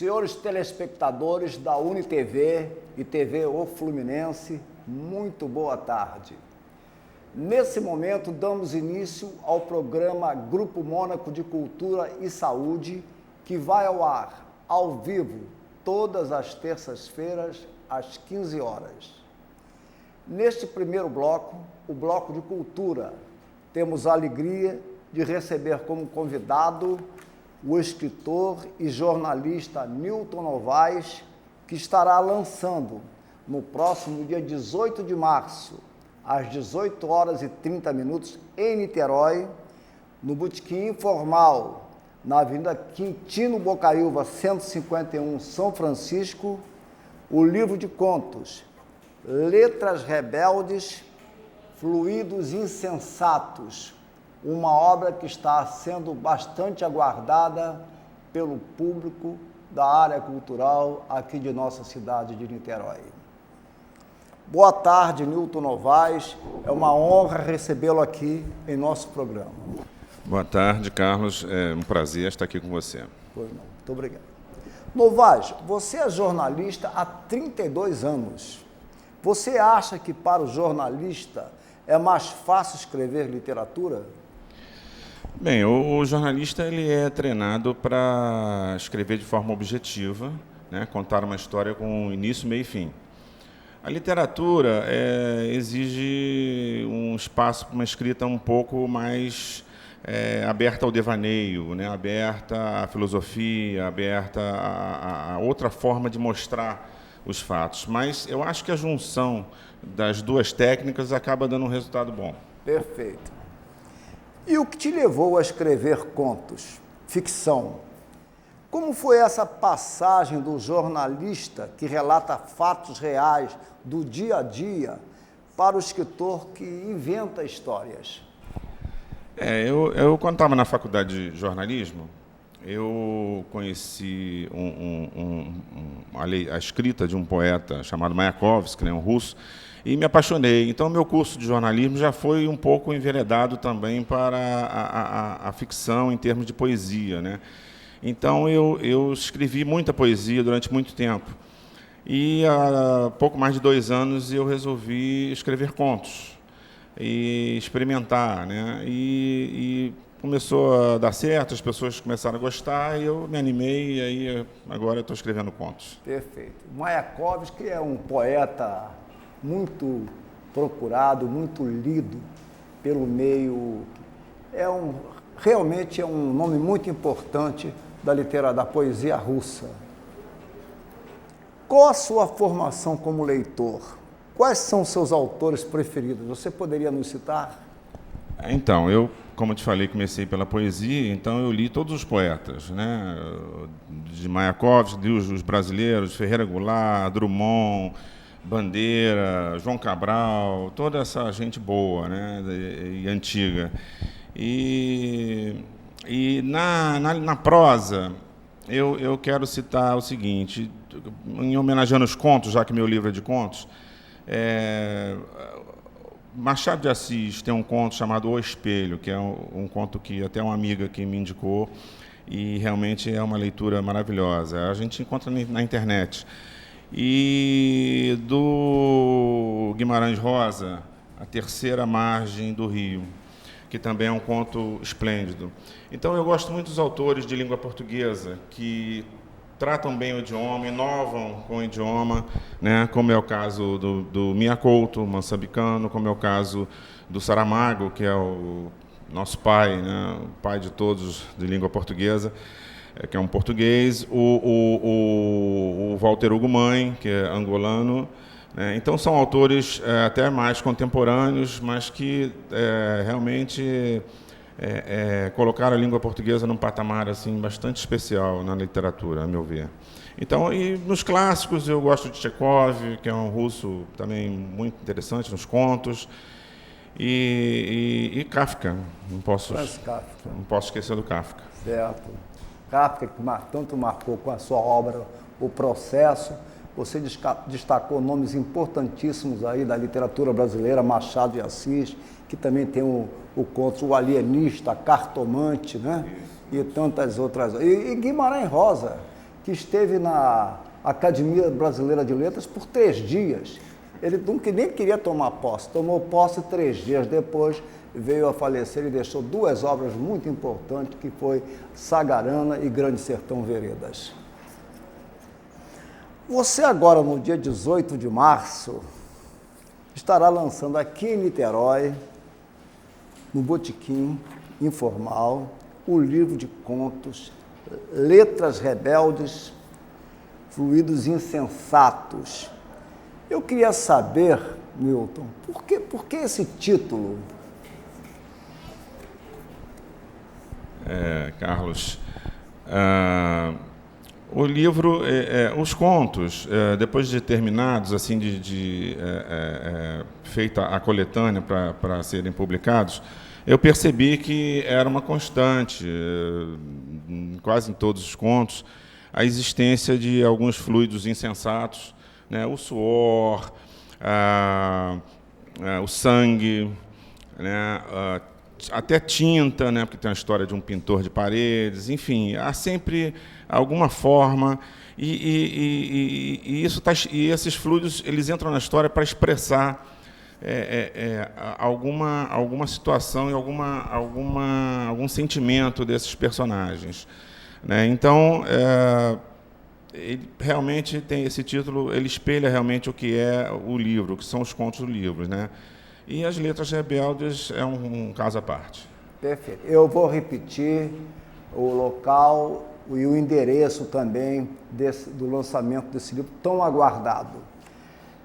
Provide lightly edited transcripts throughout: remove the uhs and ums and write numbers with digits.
Senhores telespectadores da UniTV e TV O Fluminense, muito boa tarde. Nesse momento, damos início ao programa Grupo Mônaco de Cultura e Saúde, que vai ao ar, ao vivo, todas as terças-feiras, às 15 horas. Neste primeiro bloco, o Bloco de Cultura, temos a alegria de receber como convidado o escritor e jornalista Nilton Novaes, que estará lançando no próximo dia 18 de março, às 18 horas e 30 minutos, em Niterói, no Botequim Informal, na Avenida Quintino Bocaiúva, 151, São Francisco, o livro de contos Letras Rebeldes, Fluidos Insensatos, uma obra que está sendo bastante aguardada pelo público da área cultural aqui de nossa cidade de Niterói. Boa tarde, Nilton Novaes. É uma honra recebê-lo aqui em nosso programa. Boa tarde, Carlos. É um prazer estar aqui com você. Pois não. Muito obrigado. Novaes, você é jornalista há 32 anos. Você acha que para o jornalista é mais fácil escrever literatura? Bem, o jornalista ele é treinado para escrever de forma objetiva, né, contar uma história com início, meio e fim. A literatura exige um espaço para uma escrita um pouco mais aberta ao devaneio, né, aberta à filosofia, aberta a outra forma de mostrar os fatos. Mas eu acho que a junção das duas técnicas acaba dando um resultado bom. Perfeito. E o que te levou a escrever contos, ficção? Como foi essa passagem do jornalista que relata fatos reais do dia a dia para o escritor que inventa histórias? Eu quando estava na faculdade de jornalismo, eu conheci a escrita de um poeta chamado Mayakovsky, né, um russo, e me apaixonei. Então, meu curso de jornalismo já foi um pouco enveredado também para a ficção em termos de poesia, né? Então, eu escrevi muita poesia durante muito tempo. E há pouco mais de 2 anos eu resolvi escrever contos e experimentar, né? E começou a dar certo, as pessoas começaram a gostar, e eu me animei, e aí agora eu estou escrevendo contos. Perfeito. Mayakovsky é um poeta muito procurado, muito lido pelo meio. Realmente é um nome muito importante da poesia russa. Qual a sua formação como leitor? Quais são seus autores preferidos? Você poderia nos citar? Então, eu, como eu te falei, comecei pela poesia, então eu li todos os poetas, né? De Mayakovsky, os brasileiros, Ferreira Goulart, Drummond, Bandeira, João Cabral, toda essa gente boa, né, e antiga. E na prosa, eu quero citar o seguinte, em homenageando os contos, já que meu livro é de contos, Machado de Assis tem um conto chamado O Espelho, que é um conto que até uma amiga que me indicou, e realmente é uma leitura maravilhosa. A gente encontra na internet. E do Guimarães Rosa, A Terceira Margem do Rio, que também é um conto esplêndido. Então, eu gosto muito dos autores de língua portuguesa, que tratam bem o idioma, inovam com o idioma, né? Como é o caso do Mia Couto, moçambicano, como é o caso do Saramago, que é o nosso pai, né? O pai de todos de língua portuguesa, que é um português, o Walter Hugo Mãe, que é angolano, né? Então são autores até mais contemporâneos, mas que realmente colocaram a língua portuguesa num patamar assim, bastante especial na literatura, a meu ver. Então, e nos clássicos eu gosto de Chekhov, que é um russo também muito interessante nos contos, e Kafka, não posso esquecer do Kafka. Certo. Kafka, que tanto marcou com a sua obra O Processo. Você destacou nomes importantíssimos aí da literatura brasileira, Machado de Assis, que também tem o conto O Alienista, Cartomante, né? E tantas outras. E Guimarães Rosa, que esteve na Academia Brasileira de Letras por 3 dias. Ele nunca nem queria tomar posse, tomou posse 3 dias depois, veio a falecer e deixou 2 obras muito importantes, que foi Sagarana e Grande Sertão Veredas. Você agora, no dia 18 de março, estará lançando aqui em Niterói, no Botequim Informal, o livro de contos Letras Rebeldes, Fluidos Insensatos. Eu queria saber, Milton, por que esse título? Carlos, o livro, os contos, depois de terminados, assim, feita a coletânea para serem publicados, eu percebi que era uma constante, quase em todos os contos, a existência de alguns fluidos insensatos, né? O suor, o sangue, né? Até tinta, né? Porque tem a história de um pintor de paredes, enfim, há sempre alguma forma, e esses fluidos eles entram na história para expressar alguma situação e algum sentimento desses personagens, né? Então, ele realmente tem esse título, ele espelha realmente o que é o livro, o que são os contos do livro, né? E as Letras Rebeldes é um caso à parte. Perfeito. Eu vou repetir o local e o endereço também do lançamento desse livro tão aguardado.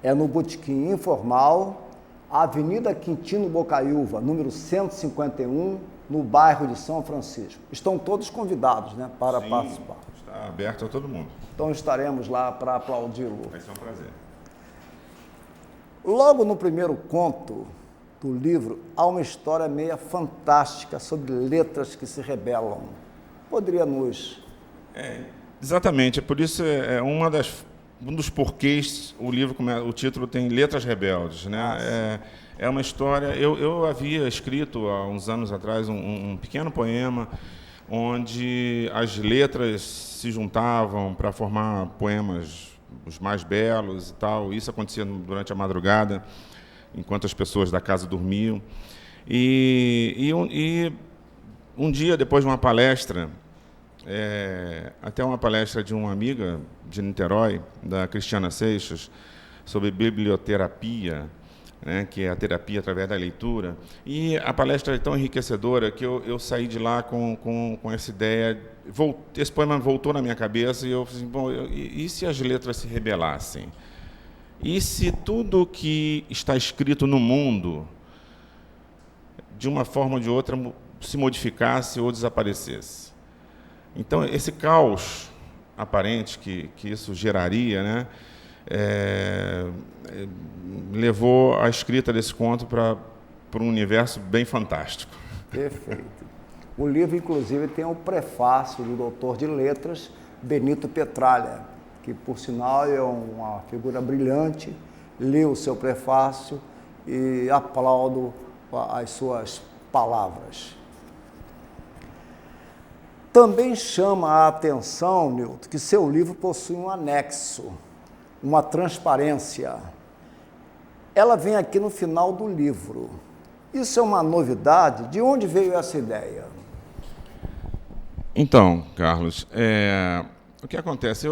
É no Botequim Informal, Avenida Quintino Bocaiúva, número 151, no bairro de São Francisco. Estão todos convidados, né, para participar. Está aberto a todo mundo. Então estaremos lá para aplaudi-lo. Vai ser um prazer. Logo no primeiro conto do livro, há uma história meia fantástica sobre letras que se rebelam. Poderia nos... Exatamente, por isso um dos porquês o título tem Letras Rebeldes, né? É uma história... Eu havia escrito há uns anos atrás um pequeno poema onde as letras se juntavam para formar poemas os mais belos e tal. Isso acontecia durante a madrugada, enquanto as pessoas da casa dormiam. E um dia, depois de uma palestra, até uma palestra de uma amiga de Niterói, da Cristiana Seixas, sobre biblioterapia, né, que é a terapia através da leitura, e a palestra é tão enriquecedora que eu saí de lá com essa ideia. Esse poema voltou na minha cabeça e eu falei, bom, e se as letras se rebelassem? E se tudo que está escrito no mundo, de uma forma ou de outra, se modificasse ou desaparecesse? Então, esse caos aparente que isso geraria, né, levou a escrita desse conto para um universo bem fantástico. Perfeito. O livro, inclusive, tem o prefácio do doutor de letras, Benito Petralha, que, por sinal, é uma figura brilhante. Li o seu prefácio e aplaudo as suas palavras. Também chama a atenção, Nilton, que seu livro possui um anexo, uma transparência. Ela vem aqui no final do livro. Isso é uma novidade? De onde veio essa ideia? Então, Carlos, o que acontece?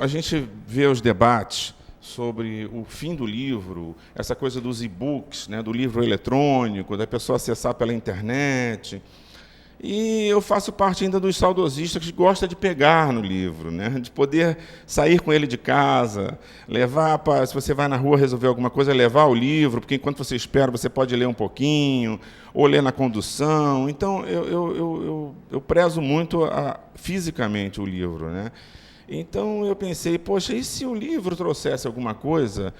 A gente vê os debates sobre o fim do livro, essa coisa dos e-books, né, do livro eletrônico, da pessoa acessar pela internet. E eu faço parte ainda dos saudosistas que gostam de pegar no livro, né? De poder sair com ele de casa, levar para, se você vai na rua resolver alguma coisa, levar o livro, porque enquanto você espera, você pode ler um pouquinho, ou ler na condução. Então, eu prezo muito fisicamente o livro, né? Então, eu pensei, poxa, e se o livro trouxesse alguma coisa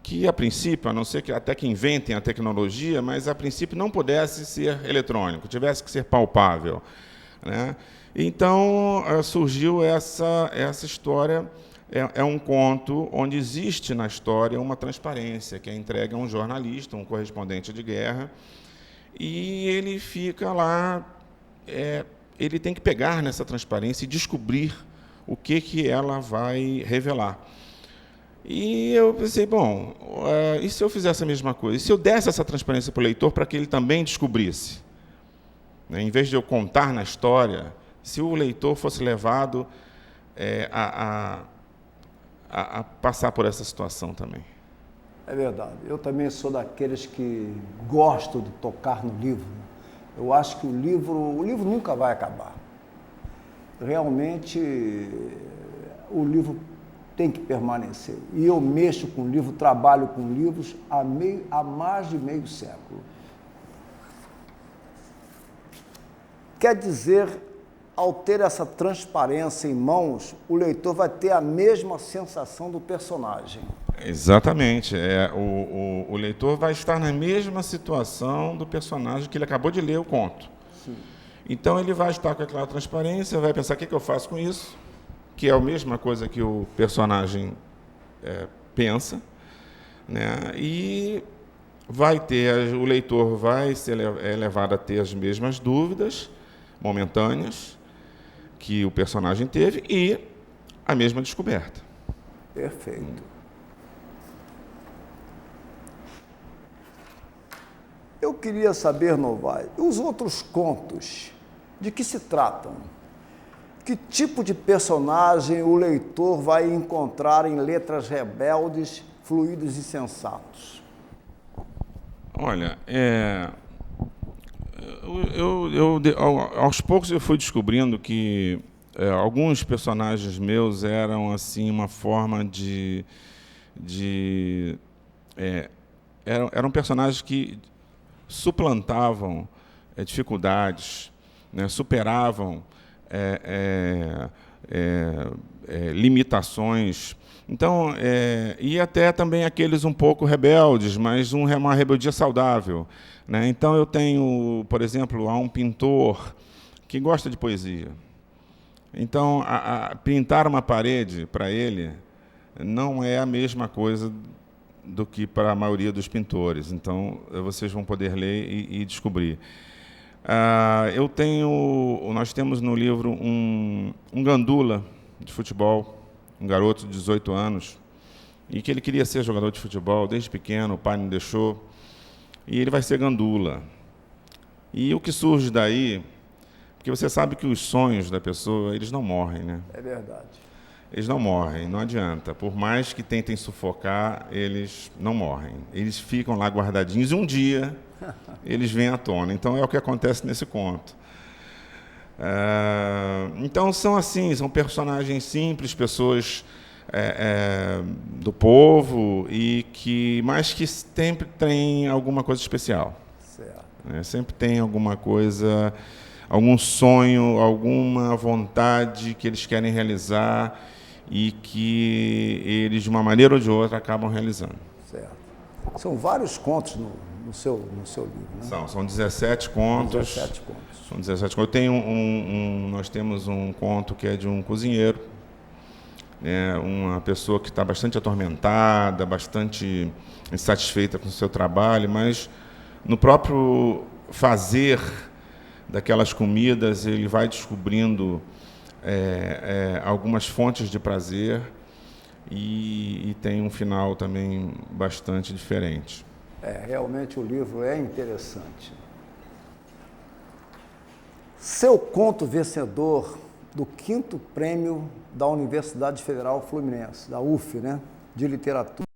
que, a princípio, a não ser que até que inventem a tecnologia, mas, a princípio, não pudesse ser eletrônico, tivesse que ser palpável, né? Então, surgiu essa história, é um conto onde existe na história uma transparência, que é entregue a um jornalista, um correspondente de guerra, e ele fica lá, ele tem que pegar nessa transparência e descobrir o que ela vai revelar. E eu pensei, bom, e se eu fizesse a mesma coisa? E se eu desse essa transparência para o leitor para que ele também descobrisse? Né? Em vez de eu contar na história, se o leitor fosse levado a passar por essa situação também. É verdade. Eu também sou daqueles que gostam de tocar no livro. Eu acho que o livro nunca vai acabar. Realmente, o livro tem que permanecer. E eu mexo com livro, trabalho com livros há mais de meio século. Quer dizer, ao ter essa transparência em mãos, o leitor vai ter a mesma sensação do personagem. Exatamente. O leitor vai estar na mesma situação do personagem que ele acabou de ler o conto. Sim. Então, ele vai estar com aquela transparência, vai pensar, o que eu faço com isso? Que é a mesma coisa que o personagem pensa, né? E o leitor vai ser levado a ter as mesmas dúvidas momentâneas que o personagem teve e a mesma descoberta. Perfeito. Eu queria saber, Novaes, os outros contos, de que se tratam? Que tipo de personagem o leitor vai encontrar em Letras Rebeldes, Fluidos e Sensatos? Olha, aos poucos eu fui descobrindo que alguns personagens meus eram assim uma forma eram personagens que suplantavam dificuldades, né, superavam limitações. Então, e até também aqueles um pouco rebeldes, mas uma rebeldia saudável, né? Então, eu tenho, por exemplo, há um pintor que gosta de poesia. Então, pintar uma parede, para ele, não é a mesma coisa do que para a maioria dos pintores. Então, vocês vão poder ler e descobrir. Nós temos no livro um gandula de futebol, um garoto de 18 anos, e que ele queria ser jogador de futebol desde pequeno, o pai não deixou, e ele vai ser gandula. E o que surge daí, porque você sabe que os sonhos da pessoa, eles não morrem, né? É verdade. Eles não morrem, não adianta. Por mais que tentem sufocar, eles não morrem. Eles ficam lá guardadinhos e um dia eles vêm à tona. Então, é o que acontece nesse conto. Então, são personagens simples, pessoas do povo, mas que sempre têm alguma coisa especial. Certo. Sempre tem alguma coisa, algum sonho, alguma vontade que eles querem realizar e que eles, de uma maneira ou de outra, acabam realizando. Certo. São vários contos no seu livro, né? São 17 contos. 17 contos. São 17 contos. Eu tenho nós temos um conto que é de um cozinheiro, né, uma pessoa que está bastante atormentada, bastante insatisfeita com o seu trabalho, mas no próprio fazer daquelas comidas ele vai descobrindo algumas fontes de prazer e tem um final também bastante diferente. Realmente o livro é interessante. Seu conto vencedor do 5º prêmio da Universidade Federal Fluminense, da UF, né, de literatura.